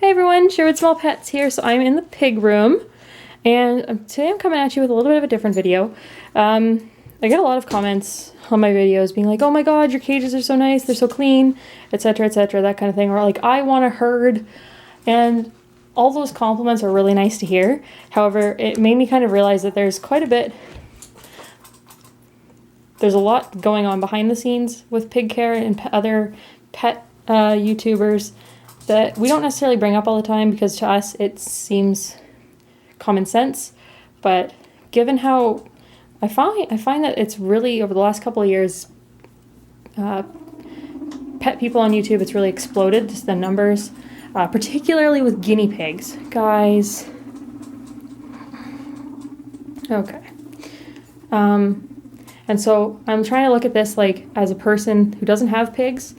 Hey everyone, Sherwood Small Pets here. So I'm in the pig room, and today I'm coming at you with a little bit of a different video. I get a lot of comments on my videos being like, oh my god, your cages are so nice, they're so clean, etc, that kind of thing, or like, I want a herd, and all those compliments are really nice to hear. However, it made me kind of realize that there's a lot going on behind the scenes with pig care and other pet YouTubers that we don't necessarily bring up all the time, because to us it seems common sense. But given how I find that it's really, over the last couple of years, pet people on YouTube, it's really exploded, just the numbers, particularly with guinea pigs. Guys. Okay. And so I'm trying to look at this like as a person who doesn't have pigs,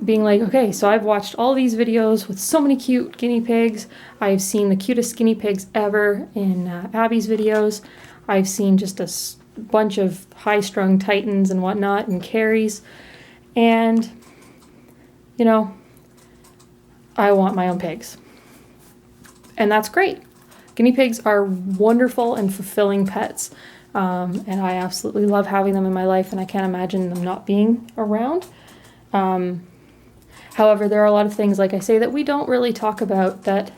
being like, okay, so I've watched all these videos with so many cute guinea pigs. I've seen the cutest guinea pigs ever in Abby's videos. I've seen just a bunch of high-strung Titans and whatnot and Carries. And, you know, I want my own pigs. And that's great. Guinea pigs are wonderful and fulfilling pets. And I absolutely love having them in my life, and I can't imagine them not being around. However, there are a lot of things, like I say, that we don't really talk about that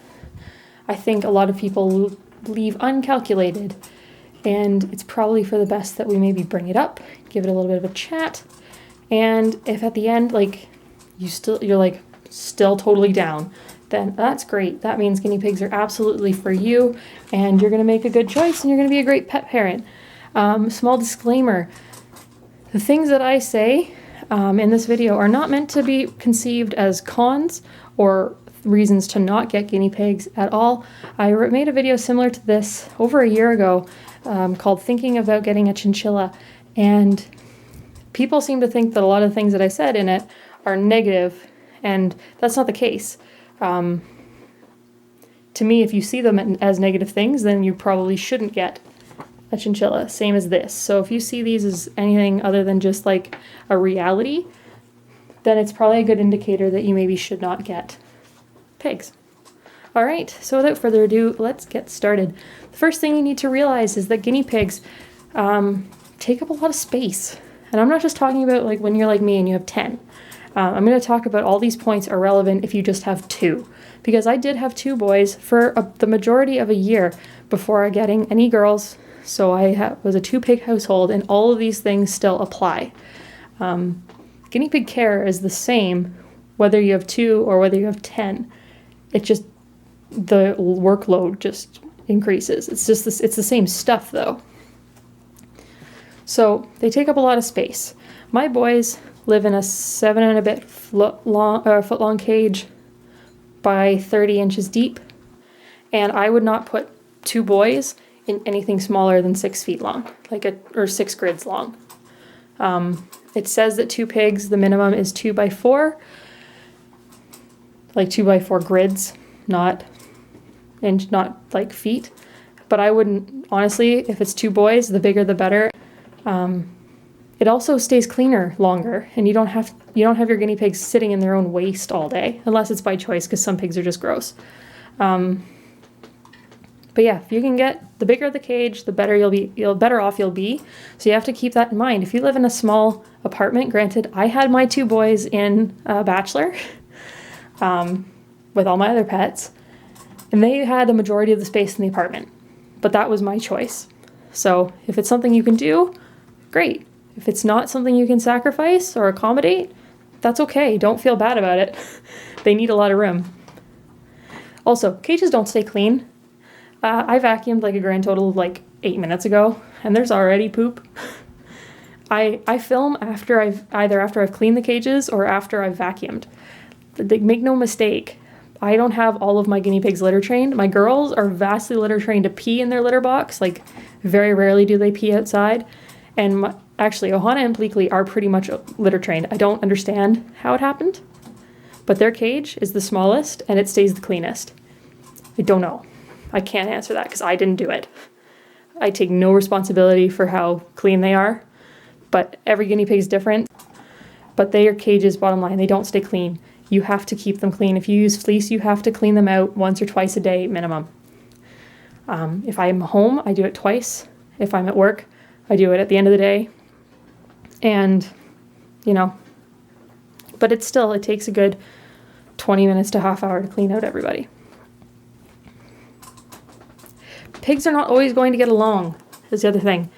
I think a lot of people leave uncalculated. And it's probably for the best that we maybe bring it up, give it a little bit of a chat. And if at the end, like, you're still totally down, then that's great. That means guinea pigs are absolutely for you, and you're going to make a good choice, and you're going to be a great pet parent. Small disclaimer, the things that I say in this video are not meant to be conceived as cons or reasons to not get guinea pigs at all. I made a video similar to this over a year ago called Thinking About Getting a Chinchilla, and people seem to think that a lot of the things that I said in it are negative, and that's not the case. To me, if you see them as negative things, then you probably shouldn't get a chinchilla, same as this. So if you see these as anything other than just like a reality, then it's probably a good indicator that you maybe should not get pigs. All right, so without further ado, let's get started. The first thing you need to realize is that guinea pigs take up a lot of space. And I'm not just talking about like when you're like me and you have 10. I'm going to talk about all these points are relevant if you just have 2. Because I did have 2 boys for the majority of a year before getting any girls. So I was a 2-pig household, and all of these things still apply. Guinea pig care is the same whether you have 2 or whether you have 10. It just, the workload just increases. It's the same stuff though. So they take up a lot of space. My boys live in a 7 and a bit foot long cage by 30 inches deep, and I would not put 2 boys in anything smaller than 6 feet long, or 6 grids long. It says that 2 pigs, the minimum is 2 by 4, like 2 by 4 grids, not like feet. But I wouldn't, honestly, if it's 2 boys, the bigger the better. It also stays cleaner longer, and you don't have your guinea pigs sitting in their own waste all day, unless it's by choice, because some pigs are just gross. But yeah, if you can get the bigger the cage, the better better off you'll be. So you have to keep that in mind. If you live in a small apartment, granted, I had my 2 boys in a bachelor with all my other pets, and they had the majority of the space in the apartment. But that was my choice. So if it's something you can do, great. If it's not something you can sacrifice or accommodate, that's okay. Don't feel bad about it. They need a lot of room. Also, cages don't stay clean. I vacuumed like a grand total of like 8 minutes ago, and there's already poop. I film after I've cleaned the cages or after I've vacuumed. Make no mistake, I don't have all of my guinea pigs litter trained. My girls are vastly litter trained to pee in their litter box. Like, very rarely do they pee outside. And actually, Ohana and Bleakley are pretty much litter trained. I don't understand how it happened, but their cage is the smallest and it stays the cleanest. I don't know. I can't answer that because I didn't do it. I take no responsibility for how clean they are, but every guinea pig is different. But their cages, bottom line, they don't stay clean. you have to keep them clean. If you use fleece, you have to clean them out once or twice a day minimum. If I'm home, I do it twice. If I'm at work, I do it at the end of the day. And, you know, but it takes a good 20 minutes to half hour to clean out everybody. Pigs are not always going to get along, is the other thing.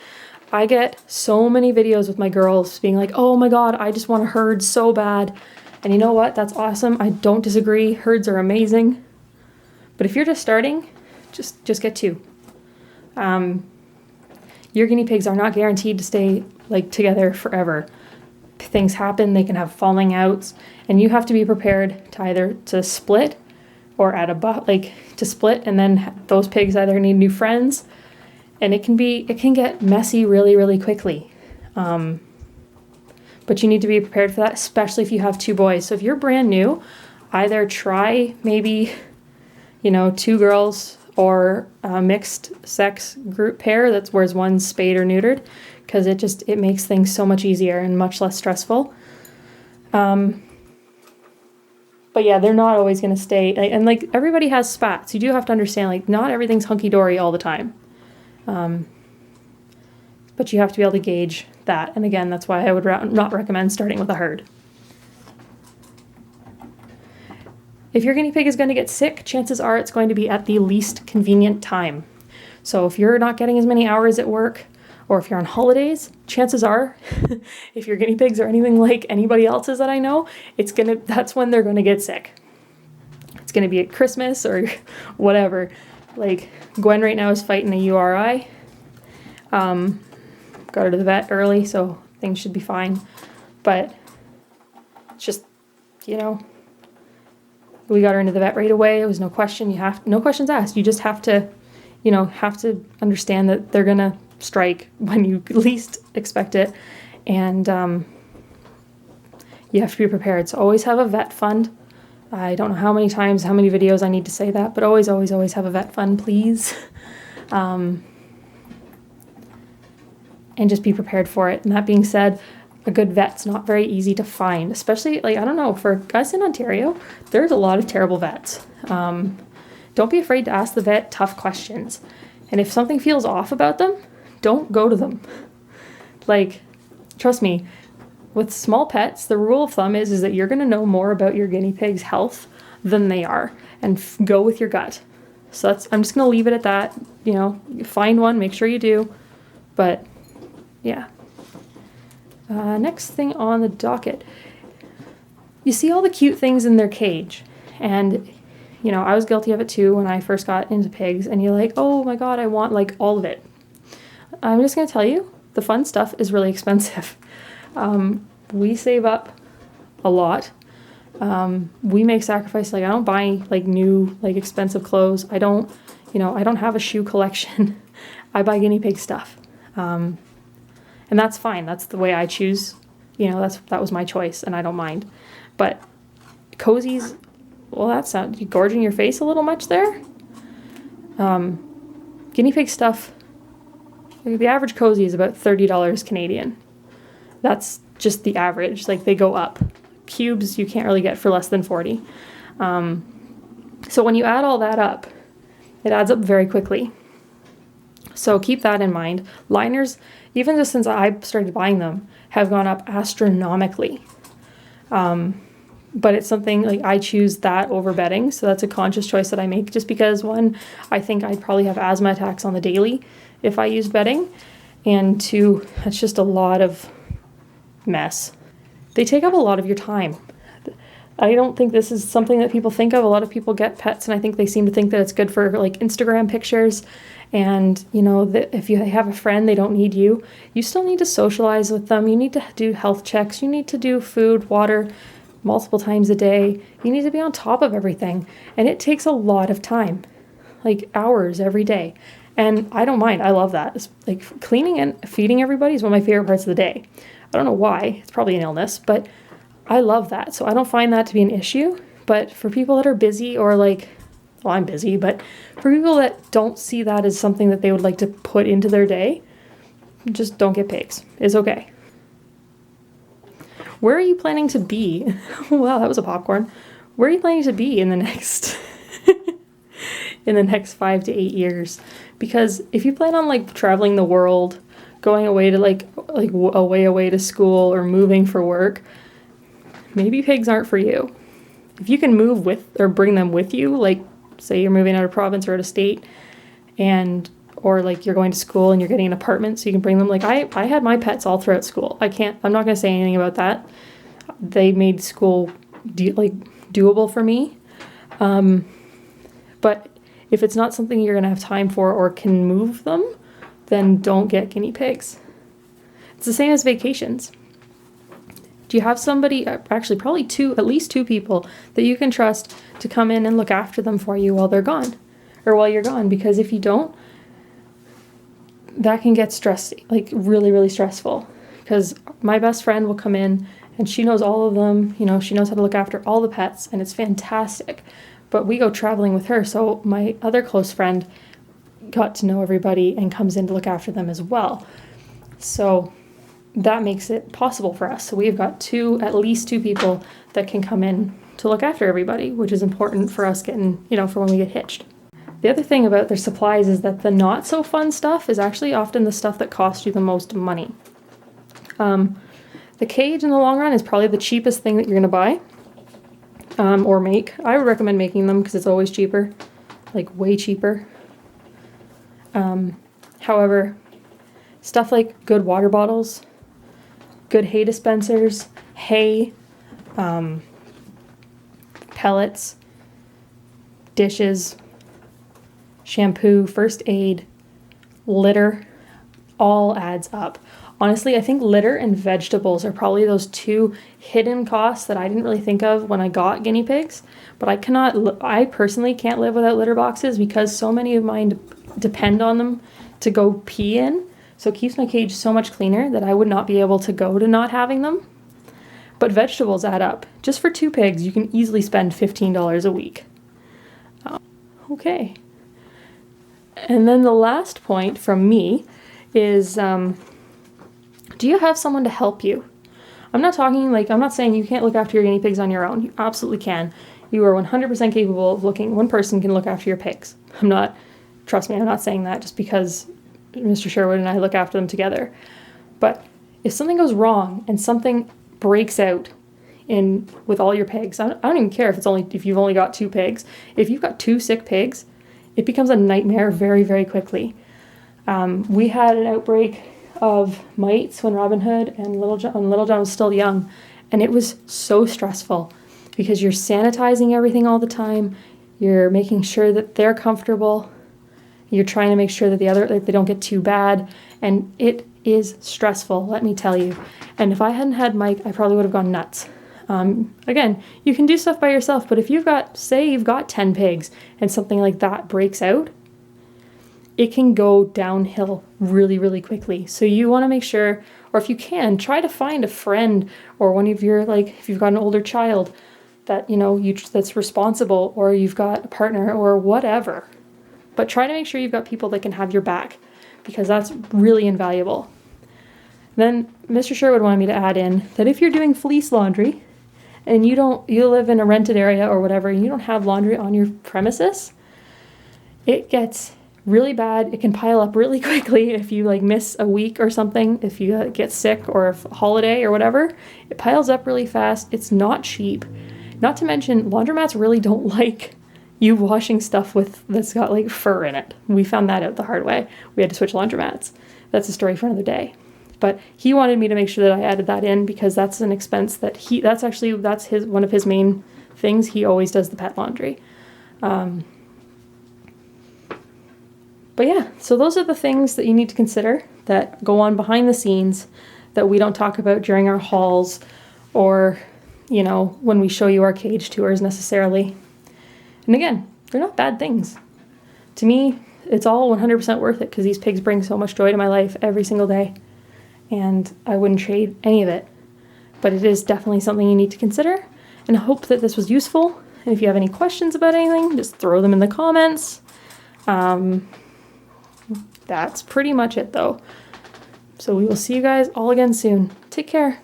I get so many videos with my girls being like, oh my God, I just want a herd so bad. And you know what? That's awesome. I don't disagree. Herds are amazing. But if you're just starting, just get 2. Your guinea pigs are not guaranteed to stay like together forever. Things happen, they can have falling outs, and you have to be prepared to either to split or to split, and then those pigs either need new friends, and it can get messy really, really quickly. But you need to be prepared for that, especially if you have 2 boys. So if you're brand new, either try maybe, 2 girls or a mixed sex group pair that's where one's spayed or neutered, because it makes things so much easier and much less stressful. But yeah, they're not always going to stay, and like everybody has spats. You do have to understand, like, not everything's hunky-dory all the time. But you have to be able to gauge that. And again, that's why I would not recommend starting with a herd. If your guinea pig is going to get sick, chances are it's going to be at the least convenient time. So if you're not getting as many hours at work, or if you're on holidays, chances are, if your guinea pigs are anything like anybody else's that I know, that's when they're going to get sick. It's going to be at Christmas or whatever. Like, Gwen right now is fighting a URI. Got her to the vet early, so things should be fine. But it's just, we got her into the vet right away. It was no question. No questions asked. You just have to understand that they're gonna strike when you least expect it, and you have to be prepared. So always have a vet fund. I don't know how many videos I need to say that, but always, always, always have a vet fund, please. And just be prepared for it. And that being said, a good vet's not very easy to find, especially, like, I don't know, for us in Ontario, there's a lot of terrible vets. Don't be afraid to ask the vet tough questions. And if something feels off about them, don't go to them. Like, trust me, with small pets, the rule of thumb is that you're going to know more about your guinea pig's health than they are, and go with your gut. So I'm just going to leave it at that. Find one, make sure you do. But yeah. Next thing on the docket. You see all the cute things in their cage. And, I was guilty of it too when I first got into pigs. And you're like, oh my God, I want like all of it. I'm just going to tell you, the fun stuff is really expensive. We save up a lot. We make sacrifice. Like, I don't buy like new, like expensive clothes. I don't have a shoe collection. I buy guinea pig stuff. And that's fine. That's the way I choose. That was my choice, and I don't mind. But cozies, well, that's not, you gorging your face a little much there. Guinea pig stuff, the average cozy is about $30 Canadian. That's just the average. Like, they go up. Cubes you can't really get for less than 40. So when you add all that up, it adds up very quickly. So keep that in mind. Liners, even just since I started buying them, have gone up astronomically. But it's something, like, I choose that over bedding. So that's a conscious choice that I make, just because, one, I think I'd probably have asthma attacks on the daily if I used bedding. And 2, that's just a lot of mess. They take up a lot of your time. I don't think this is something that people think of. A lot of people get pets, and I think they seem to think that it's good for like Instagram pictures. And, that if you have a friend, they don't need you. You still need to socialize with them. You need to do health checks. You need to do food, water, multiple times a day. You need to be on top of everything. And it takes a lot of time, like hours every day. And I don't mind. I love that. It's like cleaning and feeding everybody is one of my favorite parts of the day. I don't know why. It's probably an illness, but I love that. So I don't find that to be an issue. But for people that are busy, or like, well, I'm busy, but for people that don't see that as something that they would like to put into their day, just don't get pigs. It's okay. where are you planning to be? Wow, that was a popcorn. Where are you planning to be in the next in the next 5 to 8 years? Because if you plan on like traveling the world, going away to like away to school or moving for work, maybe pigs aren't for you. If you can move with or bring them with you, like say you're moving out of province or out of state, or like you're going to school and you're getting an apartment so you can bring them. Like I had my pets all throughout school. I'm not going to say anything about that. They made school doable for me. But if it's not something you're going to have time for or can move them, then don't get guinea pigs. It's the same as vacations. Do you have somebody, actually probably at least two people that you can trust to come in and look after them for you while they're gone or while you're gone? Because if you don't, that can get like really, really stressful. Because my best friend will come in and she knows all of them, she knows how to look after all the pets and it's fantastic. But we go traveling with her, so my other close friend got to know everybody and comes in to look after them as well. So that makes it possible for us. So we've got at least two people that can come in to look after everybody, which is important for us getting, for when we get hitched. The other thing about their supplies is that the not so fun stuff is actually often the stuff that costs you the most money. The cage in the long run is probably the cheapest thing that you're going to buy or make. I would recommend making them because it's always cheaper, like way cheaper. However, stuff like good water bottles, good hay dispensers, hay, pellets, dishes, shampoo, first aid, litter, all adds up. Honestly, I think litter and vegetables are probably those two hidden costs that I didn't really think of when I got guinea pigs. But I personally can't live without litter boxes because so many of mine depend on them to go pee in. So it keeps my cage so much cleaner that I would not be able to go to not having them. But vegetables add up. Just for 2 pigs, you can easily spend $15 a week. Okay. And then the last point from me is, do you have someone to help you? I'm not saying you can't look after your guinea pigs on your own. You absolutely can. You are 100% capable of one person can look after your pigs. Trust me, I'm not saying that just because Mr. Sherwood and I look after them together. But if something goes wrong and something breaks out with all your pigs, I don't even care if you've only got 2 pigs. If you've got 2 sick pigs, it becomes a nightmare very, very quickly. We had an outbreak of mites when Robin Hood and Little John was still young, and it was so stressful because you're sanitizing everything all the time. You're making sure that they're comfortable. You're trying to make sure that they don't get too bad, and it is stressful, let me tell you. And if I hadn't had Mike, I probably would have gone nuts. Again, you can do stuff by yourself, but if you've got 10 pigs and something like that breaks out, it can go downhill really, really quickly. So you want to make sure, or if you can, try to find a friend or one of your, if you've got an older child that, that's responsible, or you've got a partner or whatever. But try to make sure you've got people that can have your back, because that's really invaluable. Then Mr. Sherwood wanted me to add in that if you're doing fleece laundry and you live in a rented area or whatever, and you don't have laundry on your premises, it gets really bad. It can pile up really quickly if you miss a week or something, if you get sick or a holiday or whatever. It piles up really fast. It's not cheap. Not to mention, laundromats really don't like you washing stuff that's got fur in it. We found that out the hard way. We had to switch laundromats. That's a story for another day. But he wanted me to make sure that I added that in because that's an expense that that's one of his main things. He always does the pet laundry. But yeah, so those are the things that you need to consider that go on behind the scenes that we don't talk about during our hauls or, when we show you our cage tours necessarily. And again, they're not bad things. To me, it's all 100% worth it because these pigs bring so much joy to my life every single day. And I wouldn't trade any of it. But it is definitely something you need to consider. And I hope that this was useful. And if you have any questions about anything, just throw them in the comments. That's pretty much it though. So we will see you guys all again soon. Take care.